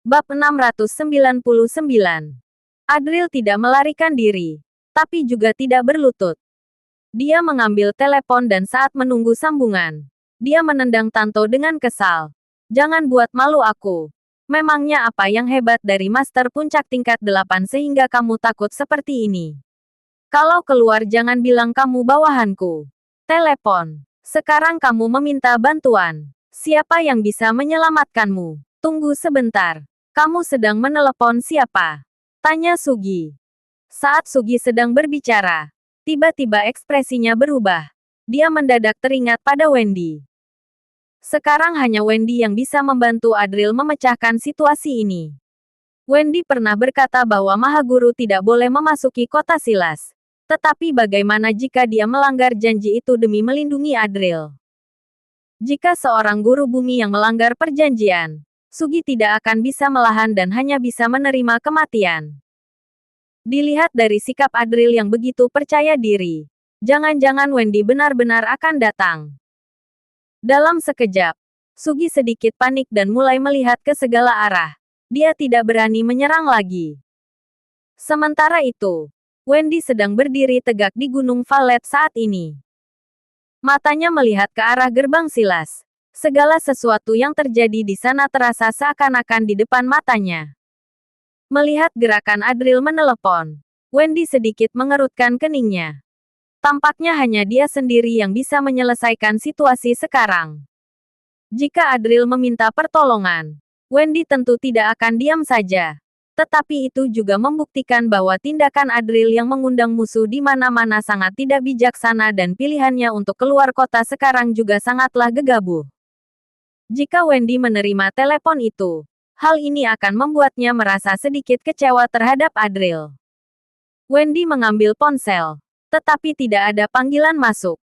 Bab 699. Adril tidak melarikan diri, tapi juga tidak berlutut. Dia mengambil telepon dan saat menunggu sambungan, dia menendang Tanto dengan kesal. Jangan buat malu aku. Memangnya apa yang hebat dari Master Puncak tingkat 8 sehingga kamu takut seperti ini? Kalau keluar jangan bilang kamu bawahanku. Telepon. Sekarang kamu meminta bantuan. Siapa yang bisa menyelamatkanmu? Tunggu sebentar. Kamu sedang menelepon siapa? Tanya Sugi. Saat Sugi sedang berbicara, tiba-tiba ekspresinya berubah. Dia mendadak teringat pada Wendy. Sekarang hanya Wendy yang bisa membantu Adril memecahkan situasi ini. Wendy pernah berkata bahwa Mahaguru tidak boleh memasuki kota Silas. Tetapi bagaimana jika dia melanggar janji itu demi melindungi Adril? Jika seorang guru bumi yang melanggar perjanjian, Sugi tidak akan bisa melawan dan hanya bisa menerima kematian. Dilihat dari sikap Adril yang begitu percaya diri, jangan-jangan Wendy benar-benar akan datang. Dalam sekejap, Sugi sedikit panik dan mulai melihat ke segala arah. Dia tidak berani menyerang lagi. Sementara itu, Wendy sedang berdiri tegak di Gunung Valet saat ini. Matanya melihat ke arah gerbang Silas. Segala sesuatu yang terjadi di sana terasa seakan-akan di depan matanya. Melihat gerakan Adril menelepon, Wendy sedikit mengerutkan keningnya. Tampaknya hanya dia sendiri yang bisa menyelesaikan situasi sekarang. Jika Adril meminta pertolongan, Wendy tentu tidak akan diam saja. Tetapi itu juga membuktikan bahwa tindakan Adril yang mengundang musuh di mana-mana sangat tidak bijaksana dan pilihannya untuk keluar kota sekarang juga sangatlah gegabah. Jika Wendy menerima telepon itu, hal ini akan membuatnya merasa sedikit kecewa terhadap Adril. Wendy mengambil ponsel, tetapi tidak ada panggilan masuk.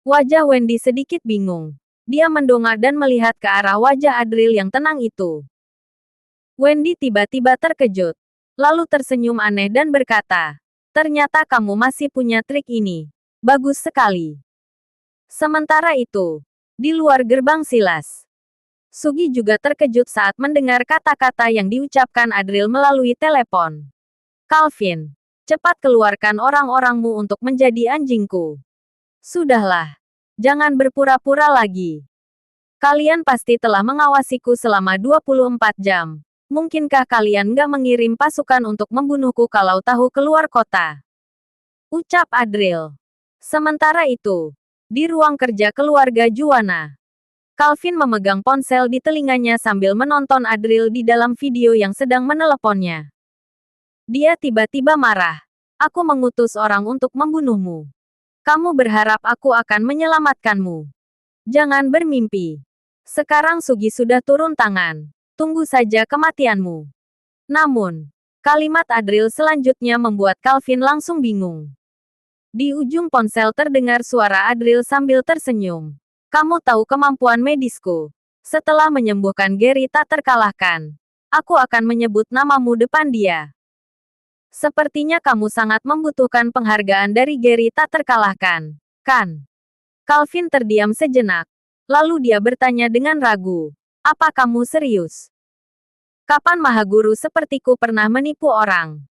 Wajah Wendy sedikit bingung. Dia mendongak dan melihat ke arah wajah Adril yang tenang itu. Wendy tiba-tiba terkejut, lalu tersenyum aneh dan berkata, "Ternyata kamu masih punya trik ini. Bagus sekali." Sementara itu, di luar gerbang Silas, Sugi juga terkejut saat mendengar kata-kata yang diucapkan Adril melalui telepon. "Calvin, cepat keluarkan orang-orangmu untuk menjadi anjingku. Sudahlah, jangan berpura-pura lagi. Kalian pasti telah mengawasiku selama 24 jam. Mungkinkah kalian nggak mengirim pasukan untuk membunuhku kalau tahu keluar kota?" Ucap Adril. Sementara itu, di ruang kerja keluarga Juwana, Calvin memegang ponsel di telinganya sambil menonton Adril di dalam video yang sedang meneleponnya. Dia tiba-tiba marah. "Aku mengutus orang untuk membunuhmu. Kamu berharap aku akan menyelamatkanmu? Jangan bermimpi. Sekarang Sugi sudah turun tangan. Tunggu saja kematianmu." Namun, kalimat Adril selanjutnya membuat Calvin langsung bingung. Di ujung ponsel terdengar suara Adril sambil tersenyum. "Kamu tahu kemampuan medisku. Setelah menyembuhkan Gary tak terkalahkan, aku akan menyebut namamu depan dia. Sepertinya kamu sangat membutuhkan penghargaan dari Gary tak terkalahkan, kan?" Calvin terdiam sejenak. Lalu dia bertanya dengan ragu, "Apa kamu serius? Kapan Mahaguru sepertiku pernah menipu orang?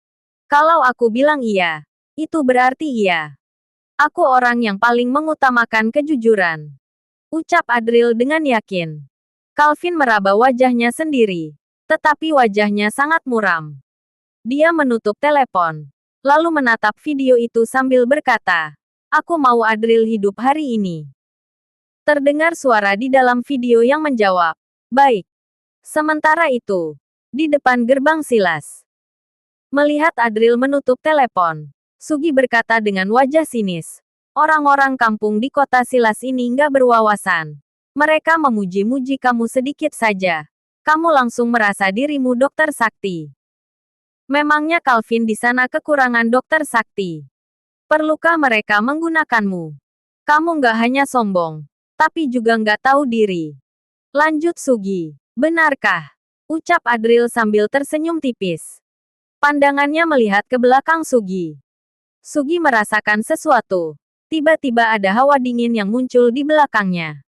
Kalau aku bilang iya, itu berarti iya. Aku orang yang paling mengutamakan kejujuran." Ucap Adril dengan yakin. Calvin meraba wajahnya sendiri. Tetapi wajahnya sangat muram. Dia menutup telepon. Lalu menatap video itu sambil berkata, "Aku mau Adril hidup hari ini." Terdengar suara di dalam video yang menjawab, "Baik." Sementara itu, di depan gerbang Silas, melihat Adril menutup telepon, Sugi berkata dengan wajah sinis, "Orang-orang kampung di kota Silas ini nggak berwawasan. Mereka memuji-muji kamu sedikit saja. Kamu langsung merasa dirimu dokter sakti. Memangnya Calvin di sana kekurangan dokter sakti? Perlukah mereka menggunakanmu? Kamu nggak hanya sombong, tapi juga nggak tahu diri." Lanjut Sugi. "Benarkah?" Ucap Adril sambil tersenyum tipis. Pandangannya melihat ke belakang Sugi. Sugi merasakan sesuatu. Tiba-tiba ada hawa dingin yang muncul di belakangnya.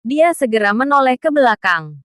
Dia segera menoleh ke belakang.